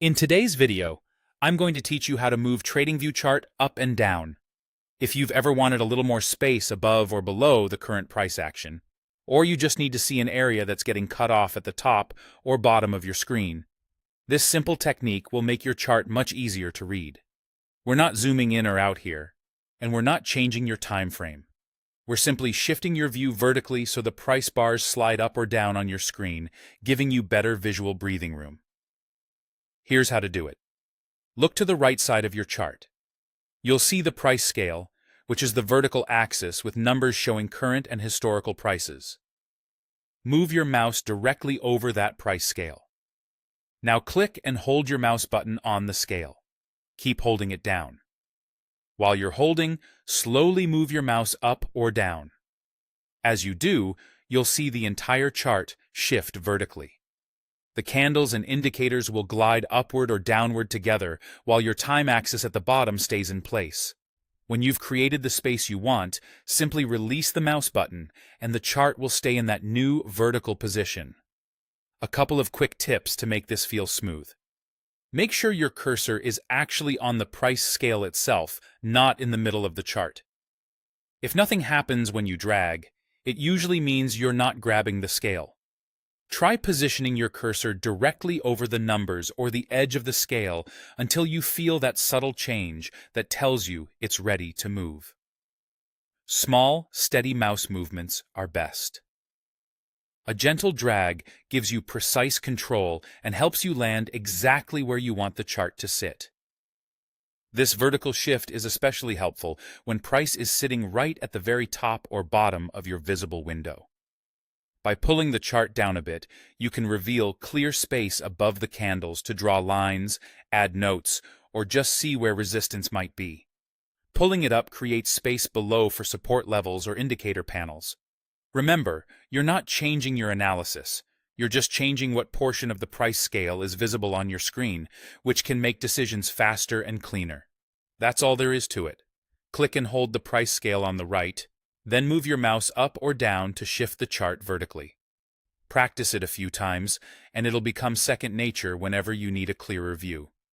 In today's video, I'm going to teach you how to move TradingView chart up and down. If you've ever wanted a little more space above or below the current price action, or you just need to see an area that's getting cut off at the top or bottom of your screen, this simple technique will make your chart much easier to read. We're not zooming in or out here, and we're not changing your time frame. We're simply shifting your view vertically so the price bars slide up or down on your screen, giving you better visual breathing room. Here's how to do it. Look to the right side of your chart. You'll see the price scale, which is the vertical axis with numbers showing current and historical prices. Move your mouse directly over that price scale. Now click and hold your mouse button on the scale. Keep holding it down. While you're holding, slowly move your mouse up or down. As you do, you'll see the entire chart shift vertically. The candles and indicators will glide upward or downward together, while your time axis at the bottom stays in place. When you've created the space you want, simply release the mouse button, and the chart will stay in that new vertical position. A couple of quick tips to make this feel smooth. Make sure your cursor is actually on the price scale itself, not in the middle of the chart. If nothing happens when you drag, it usually means you're not grabbing the scale. Try positioning your cursor directly over the numbers or the edge of the scale until you feel that subtle change that tells you it's ready to move. Small, steady mouse movements are best. A gentle drag gives you precise control and helps you land exactly where you want the chart to sit. This vertical shift is especially helpful when price is sitting right at the very top or bottom of your visible window. By pulling the chart down a bit, you can reveal clear space above the candles to draw lines, add notes, or just see where resistance might be. Pulling it up creates space below for support levels or indicator panels. Remember, you're not changing your analysis. You're just changing what portion of the price scale is visible on your screen, which can make decisions faster and cleaner. That's all there is to it. Click and hold the price scale on the right, then move your mouse up or down to shift the chart vertically. Practice it a few times, and it'll become second nature whenever you need a clearer view.